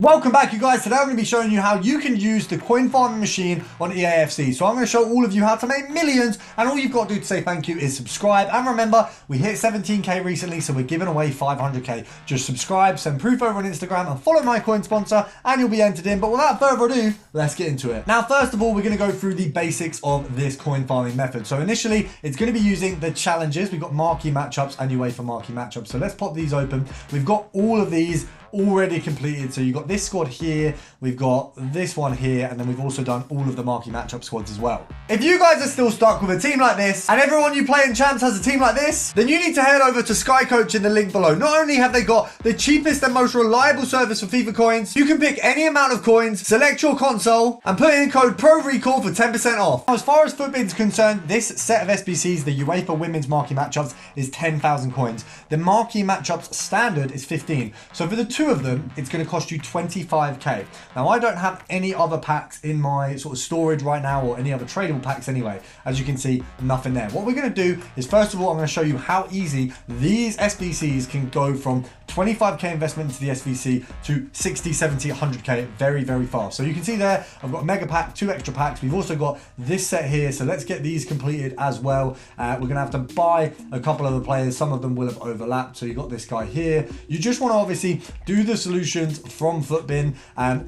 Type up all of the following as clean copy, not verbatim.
Welcome back, you guys. Today I'm going to be showing you how you can use the coin farming machine on EAFC. So I'm going to show all of you how to make millions, and all you've got to do to say thank you is subscribe. And remember, we hit 17k recently, so we're giving away 500k. Just subscribe, send proof over on Instagram, and follow my coin sponsor, and you'll be entered in. But without further ado, let's get into it. Now, first of all, we're going to go through the basics of this coin farming method. So initially, it's going to be using the challenges. We've got marquee matchups and UEFA marquee matchups. So let's pop these open. We've got all of these already completed. So you've got this squad here, we've got this one here, and then we've also done all of the marquee matchup squads as well. If you guys are still stuck with a team like this, and everyone you play in champs has a team like this, then you need to head over to Sky Coach in the link below. Not only have they got the cheapest and most reliable service for FIFA coins, you can pick any amount of coins, select your console, and put in code PRORECALL for 10% off. Now, as far as FUTBIN's concerned, this set of SBCs, the UEFA Women's Marquee Matchups, is 10,000 coins. The Marquee Matchups standard is 15. So for the two of them, it's going to cost you 25k. Now, I don't have any other packs in my sort of storage right now, or any other tradable packs anyway. As you can see, nothing there. What we're going to do is, first of all, I'm going to show you how easy these SBCs can go from 25k investment into the SBC to 60, 70, 100k very, very fast. So you can see there, I've got a mega pack, 2 extra packs. We've also got this set here. So let's get these completed as well. We're going to have to buy a couple of the players. Some of them will have overlapped. So you got this guy here. You just want to obviously do the solutions from FUTBIN,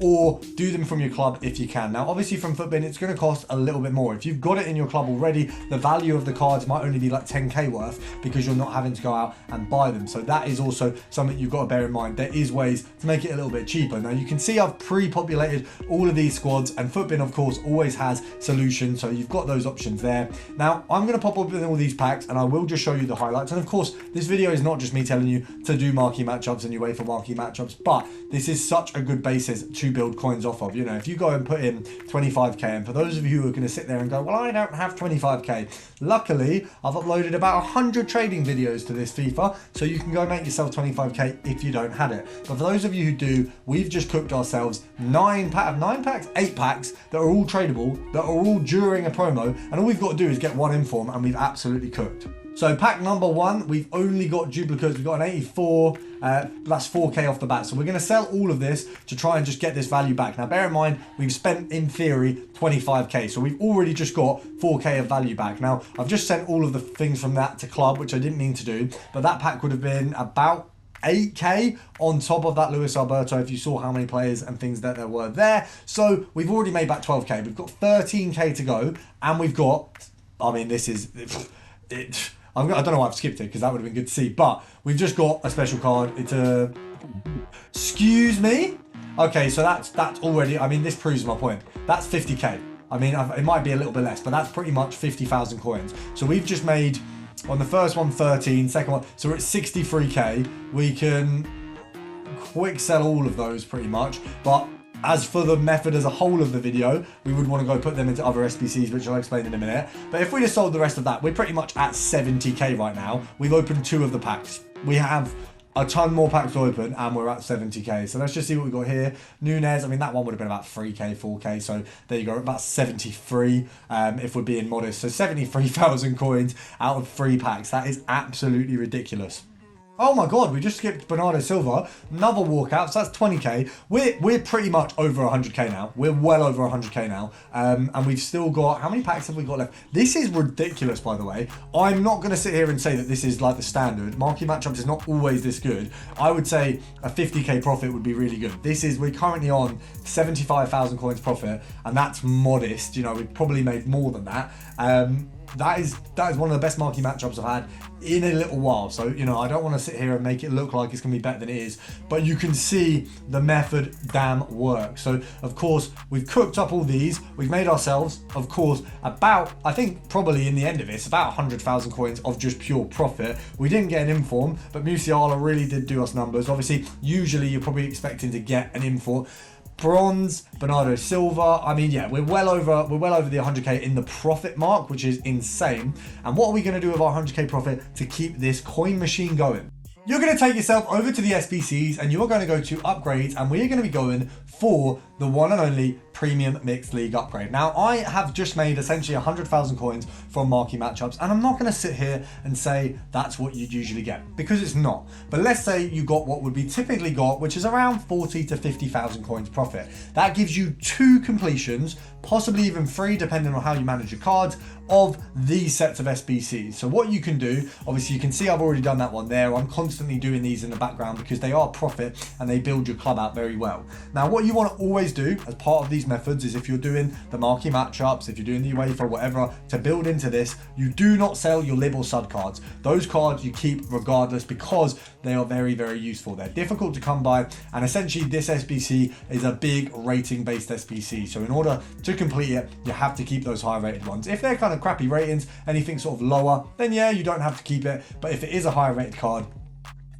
or do them from your club if you can. Now, obviously from FUTBIN, it's going to cost a little bit more. If you've got it in your club already, the value of the cards might only be like 10k worth, because you're not having to go out and buy them. So that is also something you've got to bear in mind. There is ways to make it a little bit cheaper. Now, you can see I've pre-populated all of these squads, and FUTBIN, of course, always has solutions. So you've got those options there. Now, I'm going to pop up in all these packs, and I will just show you the highlights. And of course, this video is not just me telling you to do marquee matchups and UEFA marquee matchups, but this is such a good basis to build coins off of. You know, if you go and put in 25k, and for those of you who are going to sit there and go, well, I don't have 25k, luckily I've uploaded about 100 trading videos to this FIFA, so you can go make yourself 25k if you don't have it. But for those of you who do, we've just cooked ourselves 8 packs that are all tradable, that are all during a promo, and all we've got to do is get one inform, and we've absolutely cooked. So pack number 1, we've only got duplicates. We've got an 84, that's 4k off the bat. So we're going to sell all of this to try and just get this value back. Now, bear in mind, we've spent, in theory, 25k. So we've already just got 4k of value back. Now, I've just sent all of the things from that to club, which I didn't mean to do. But that pack would have been about 8k on top of that Luis Alberto, if you saw how many players and things that there were there. So we've already made back 12k. We've got 13k to go. And we've got, I mean, this is... I don't know why I've skipped it, because that would have been good to see. But we've just got a special card. It's a... Excuse me? Okay, so that's already... I mean, this proves my point. That's 50k. I mean, it might be a little bit less, but that's pretty much 50,000 coins. So we've just made, on the first one, 13. Second one, so we're at 63k. We can quick sell all of those pretty much. But as for the method as a whole of the video, we would want to go put them into other SBCs, which I'll explain in a minute. But if we just sold the rest of that, we're pretty much at 70k right now. We've opened 2 of the packs. We have a ton more packs to open, and we're at 70k. So let's just see what we've got here. Nunez, I mean, that one would have been about 3k, 4k. So there you go, about 73 if we're being modest. So 73,000 coins out of 3 packs. That is absolutely ridiculous. Oh my God, we just skipped Bernardo Silva, another walkout, so that's 20k. We're pretty much over 100k now. We're well over 100k now. And we've still got, how many packs have we got left? This is ridiculous, by the way. I'm not going to sit here and say that this is like the standard. Marquee matchups is not always this good. I would say a 50k profit would be really good. We're currently on 75,000 coins profit, and that's modest. You know, we've probably made more than that. That is one of the best marquee matchups I've had in a little while. So, you know, I don't want to sit here and make it look like it's going to be better than it is, but you can see the method damn works. So, of course, we've cooked up all these. We've made ourselves, of course, about, I think probably in the end of this, about 100,000 coins of just pure profit. We didn't get an inform, but Musiala really did do us numbers. Obviously, usually you're probably expecting to get an inform. Bronze, Bernardo Silva. I mean, yeah, we're well over the 100k in the profit mark, which is insane. And what are we going to do with our 100k profit to keep this coin machine going? You're going to take yourself over to the SBCs, and you're going to go to upgrades, and we're going to be going for the one and only premium mixed league upgrade. Now, I have just made essentially 100,000 coins from marquee matchups, and I'm not going to sit here and say that's what you'd usually get, because it's not. But let's say you got what would be typically got, which is around 40 to 50,000 coins profit. That gives you 2 completions, possibly even 3, depending on how you manage your cards, of these sets of SBCs. So what you can do, obviously you can see I've already done that one there. I'm constantly doing these in the background because they are profit and they build your club out very well. Now, what you want to always do as part of these methods is, if you're doing the marquee matchups, if you're doing the UEFA, whatever, to build into this, you do not sell your lib or sud cards. Those cards you keep regardless, because they are very, very useful. They're difficult to come by, and essentially this SBC is a big rating based SBC. So in order to complete it, you have to keep those high rated ones. If they're kind of crappy ratings, anything sort of lower, then yeah, you don't have to keep it. But if it is a high rated card,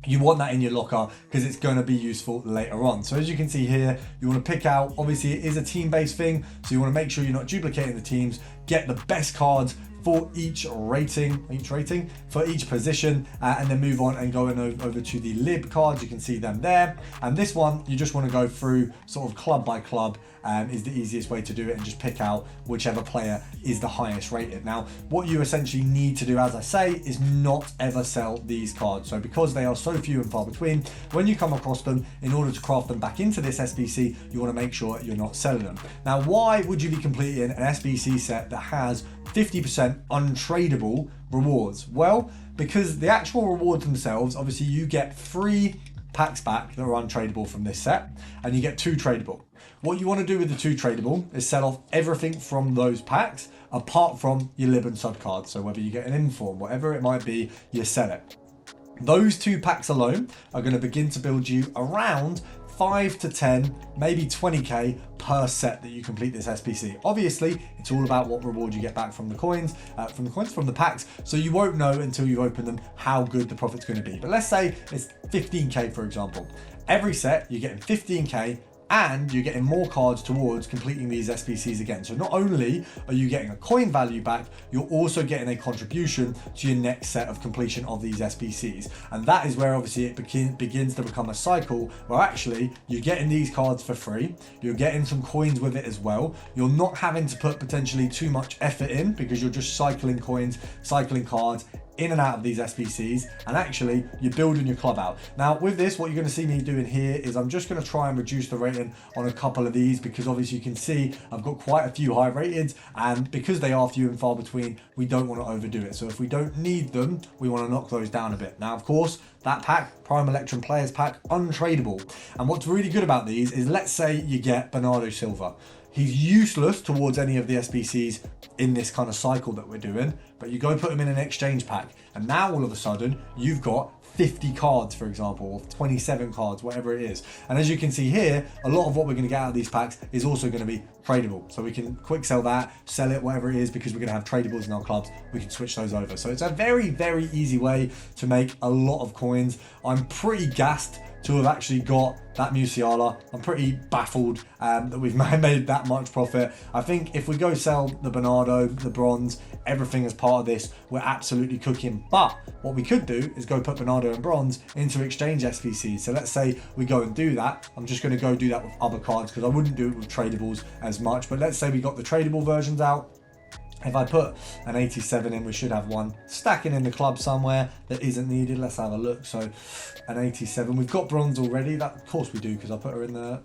you want that in your locker because it's going to be useful later on. So as you can see here, you want to pick out, obviously it is a team-based thing, so you want to make sure you're not duplicating the teams, get the best cards for each rating, for each position, and then move on and go over to the lib cards. You can see them there. And this one, you just want to go through sort of club by club, is the easiest way to do it, and just pick out whichever player is the highest rated. Now, what you essentially need to do, as I say, is not ever sell these cards. So because they are so few and far between, when you come across them, in order to craft them back into this SBC, you want to make sure you're not selling them. Now, why would you be completing an SBC set that has 50% untradeable rewards? Well, because the actual rewards themselves, obviously you get 3 packs back that are untradeable from this set, and you get 2 tradable. What you want to do with the 2 tradable is sell off everything from those packs apart from your lib and sub cards. So whether you get an inform, whatever it might be, you sell it. Those 2 packs alone are going to begin to build you around 5 to 10, maybe 20k per set that you complete this SBC. Obviously, it's all about what reward you get back from the coins, from the packs. So you won't know until you open them how good the profit's going to be. But let's say it's 15k, for example. Every set, you're getting 15k, and you're getting more cards towards completing these SBCs again. So not only are you getting a coin value back, you're also getting a contribution to your next set of completion of these SBCs. And that is where obviously it begins to become a cycle where actually you're getting these cards for free, you're getting some coins with it as well. You're not having to put potentially too much effort in, because you're just cycling coins, cycling cards in and out of these SBCs, and actually you're building your club out. Now with this, what you're going to see me doing here is I'm just going to try and reduce the rating on a couple of these, because obviously you can see I've got quite a few high rated, and because they are few and far between, we don't want to overdo it. So if we don't need them, we want to knock those down a bit. Now of course, that pack, Prime Electrum Players Pack, untradeable. And what's really good about these is, let's say you get Bernardo Silva. He's useless towards any of the SBCs in this kind of cycle that we're doing, but you go put him in an exchange pack, and now all of a sudden you've got 50 cards, for example, or 27 cards, whatever it is. And as you can see here, a lot of what we're going to get out of these packs is also going to be tradable. So we can quick sell that, sell it, whatever it is, because we're going to have tradables in our clubs. We can switch those over. So it's a very, very easy way to make a lot of coins. I'm pretty gassed to have actually got that Musiala. I'm pretty baffled that we've made that much profit. I think if we go sell the Bernardo, the bronze, everything as part of this, we're absolutely cooking. But what we could do is go put Bernardo and bronze into exchange SBCs. So let's say we go and do that. I'm just going to go do that with other cards, because I wouldn't do it with tradables as much. But let's say we got the tradable versions out. If I put an 87 in, we should have one stacking in the club somewhere that isn't needed. Let's have a look. So an 87, we've got bronze already. That, of course we do, because I put her in the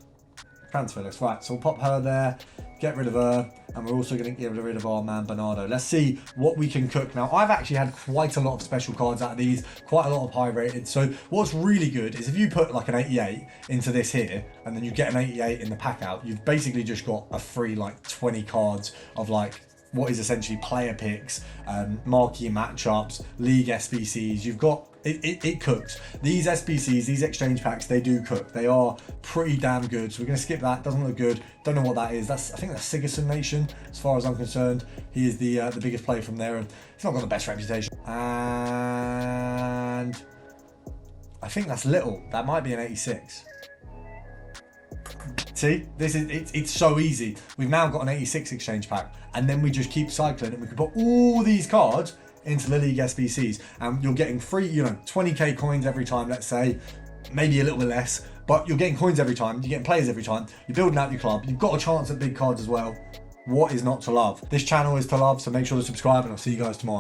transfer list. Right, so we'll pop her there, get rid of her, and we're also going to get rid of our man Bernardo. Let's see what we can cook. Now, I've actually had quite a lot of special cards out of these, quite a lot of high rated. So what's really good is if you put like an 88 into this here, and then you get an 88 in the pack out, you've basically just got a free like 20 cards of like what is essentially player picks, marquee matchups, league SBCs. You've got it cooks. These SBCs, these exchange packs, they do cook. They are pretty damn good. So we're going to skip that. Doesn't look good. Don't know what that is. I think that's Sigerson Nation, as far as I'm concerned. He is the biggest player from there, and he's not got the best reputation. And I think that's Little. That might be an 86. See, this is it's so easy. We've now got an 86 exchange pack, and then we just keep cycling, and we can put all these cards into the league SBCs, and you're getting free, 20k coins every time. Let's say maybe a little bit less, but you're getting coins every time, you're getting players every time, you're building out your club, you've got a chance at big cards as well. What is not to love? This channel is to love, so make sure to subscribe, and I'll see you guys tomorrow.